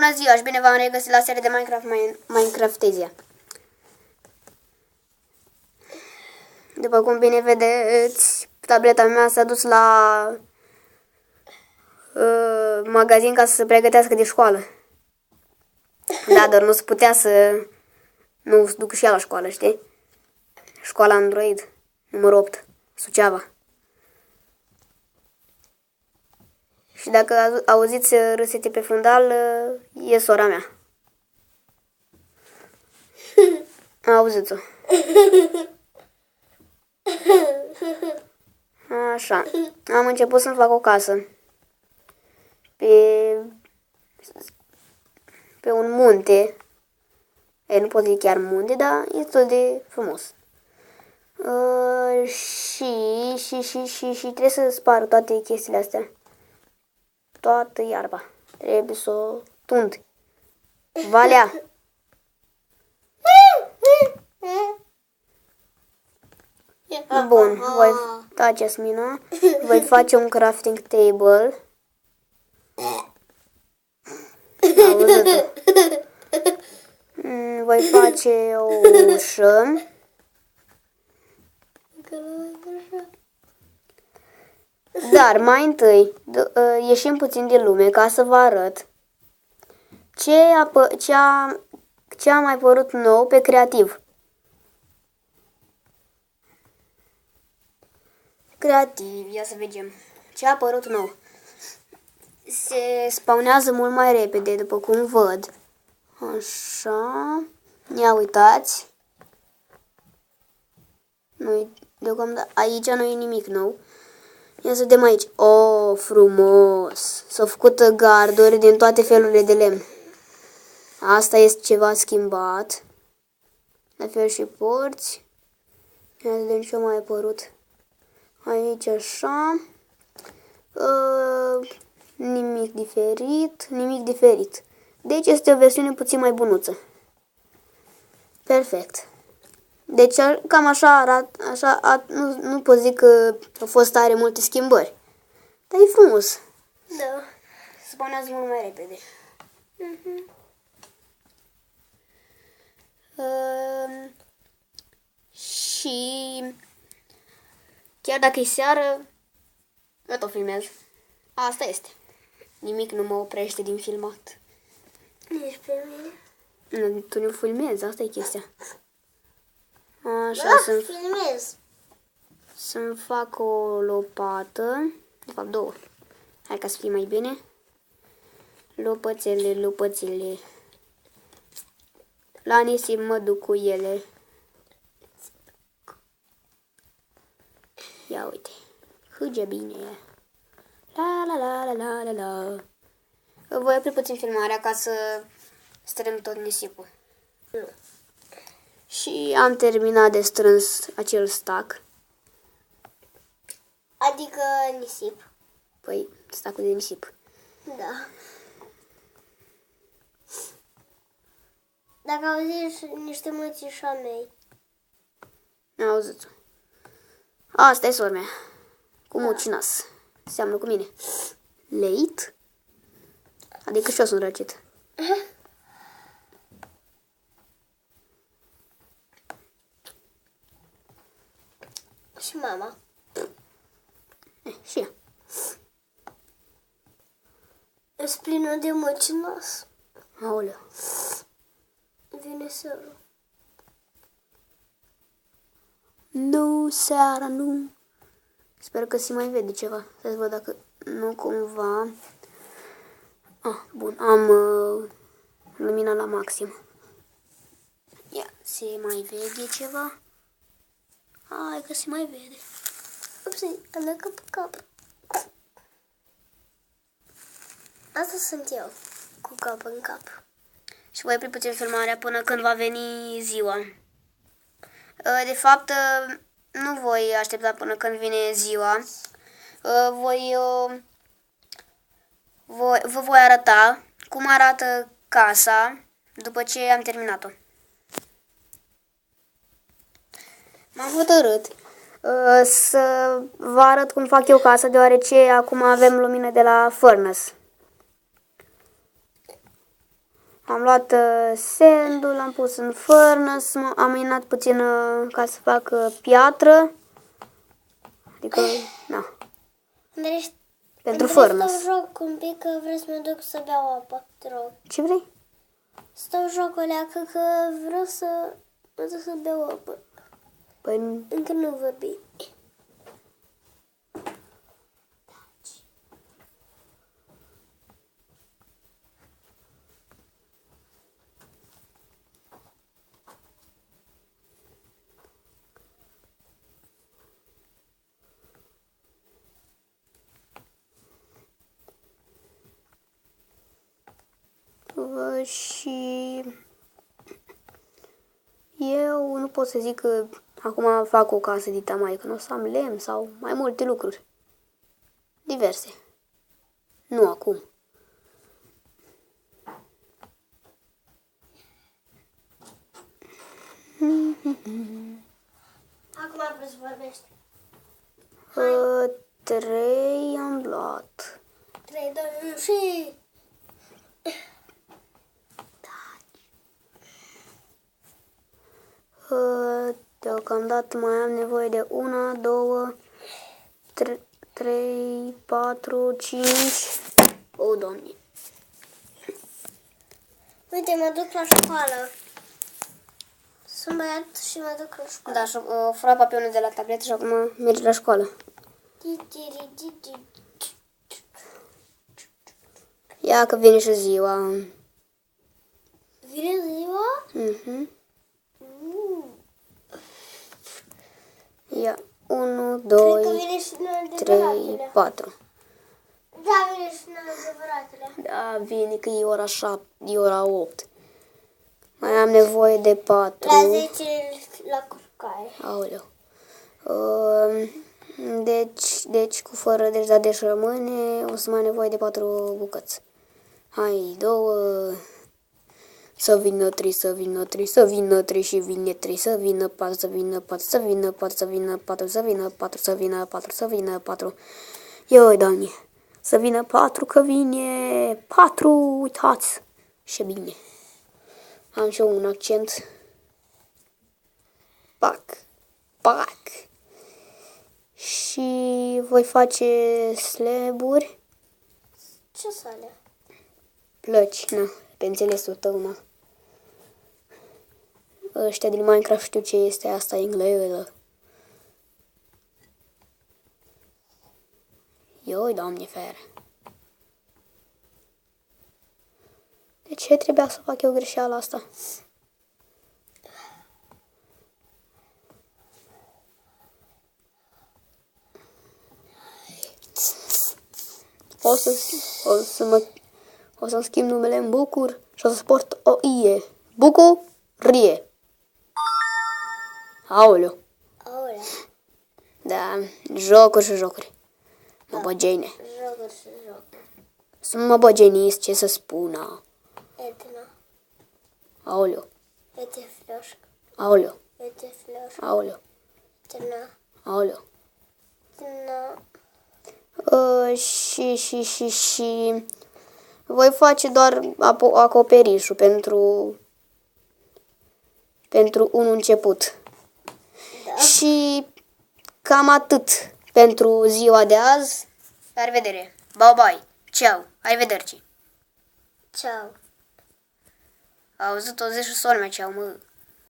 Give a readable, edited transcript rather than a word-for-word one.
Bună ziua și bine v-am regăsit la seria de Minecraft, Minecraftezia. După cum bine vedeți, tableta mea s-a dus la magazin ca să se pregătească de școală. Da, dar nu se putea să nu se ducă și ea la școală, știi? Școala Android, numărul 8, Suceava. Și dacă auziți râsete pe fundal, e sora mea. Auziți-o. Așa. Am început să-mi fac o casă. Pe un munte. Nu pot zic chiar munte, dar e destul de frumos. Și trebuie să spar toate chestiile astea. Toată iarba. Trebuie să o tund. Valea. Bun, voi da, Jasmina. Voi face un crafting table. Voi face o ușă. Dar mai întâi ieșim puțin din lume ca să vă arăt ce a mai apărut nou pe creativ. Creativ, ia să vedem ce a apărut nou. Se spawnează mult mai repede, după cum văd. Așa. Ia uitați. Deocamdată aici nu e nimic nou. Ia să vedem aici. Oh, frumos! S-au făcut garduri din toate felurile de lemn. Asta este ceva schimbat. La fel și porți. Ia să vedem ce a mai apărut. Aici așa. Nimic diferit. Deci este o versiune puțin mai bunuță. Perfect. Deci cam așa arată, nu pot zic că au fost tare multe schimbări. Dar e frumos. Da. Se spawnează mult mai repede. Și chiar dacă e seară, eu tot filmez. Asta este. Nimic nu mă oprește din filmat. Nici pe mine. Nu, tu nu filmezi, asta e chestia. Așa, da, filmez. Să-mi fac o lopată. De fapt, două. Hai ca să fie mai bine. Lopățele. La nisip mă duc cu ele. Ia uite. Cât bine e. La. Voi opri puțin filmarea ca să strâng tot nisipul. Și am terminat de strâns acel stack. Adică nisip. Păi, stack-ul de nisip. Da. Dacă auziți niște mățișa mei. Auziți-o. Asta e sora mea. Cu mucinas. Seamănă cu mine. Late. Adică și eu sunt răcit. Și mama. Și ea. Îți plină de măcinas. Aoleu. Vine seara. Nu, seara, nu. Sper că se mai vede ceva. Să văd dacă nu cumva. Bun, am lumina la maxim. Ia, se mai vede ceva? Hai că se mai vede. Upsi, am dat cap. Asta sunt eu, cu cap în cap. Și voi opri puțin filmarea până când va veni ziua. De fapt, nu voi aștepta până când vine ziua. Vă voi arăta cum arată casa după ce am terminat-o. M-am hotărât să vă arăt cum fac eu casa, deoarece acum avem lumină de la furnace. Am luat sandul, l-am pus în furnace, am minat puțin ca să fac piatră. Adică, na, Andrei, pentru Andrei, furnace. stau joc un pic că vreau să mă duc să beau apă. Te rog. Ce vrei? Stau joc o leacă că vreau să mă duc să beau apă. Păi, Încă nu vorbi. și eu nu pot să zic că acum fac o casă de tamai, că nu o să am lemn sau mai multe lucruri. Diverse. Nu acum. Acum vreau să vorbești. 3 am luat. 3, 2, 1 și... Deocamdată mai am nevoie de 1, 2, 3, 4, 5. O, Doamne. Uite, mă duc la școală. Sunt băiat și mă duc la școală. Da, și fura papionul de la tabletă și acum merge la școală. Ia că vine și ziua. Vine ziua? Ia, 1, Cred că 2, vine și noi 3, adevăratele. 4. Da, vine și noi adevăratele. Da, vine că e ora 7, e ora 8. Mai am nevoie de 4. La 10 la culcare. Aoleu. Deci cu fără deci rămâne, o să mai am nevoie de 4 bucăți. Hai, 2. Să vină 3, să vină 3, să vină 3 și vine 3, să vină 4, să vină 4, să vină 4, să vină 4, să vină 4, să vină 4, să vină 4. Ioi, Doamne, să vină 4, că vine 4, uitați. Și bine. Am și eu un accent. Pac, pac. Și voi face slaburi. Ce să alea? Plăci, na, pe înțelesul tău, na. Ăștia din Minecraft știu ce este asta engleză. Ioi, Doamne, fere. De ce trebuia să fac eu greșeala asta? O să-mi schimb numele în Bucur și o să sport o ie. Bucurie. Aoleu. Aolea. Da, jocuri și jocuri. Mă băgeine. Jocuri și jocuri. Sunt mă băgenist, ce să spună. Edna. Aoleu. Ete floșc. Aoleu. Ete floșc. Aoleu. Tena. Aoleu. Tena. Și voi face doar acoperișul pentru un început. Da. Și cam atât pentru ziua de azi. La revedere. Bye bye. Ciao. Arrivederci. Ciao. A auzit o zi și sora mea, ceau, mă.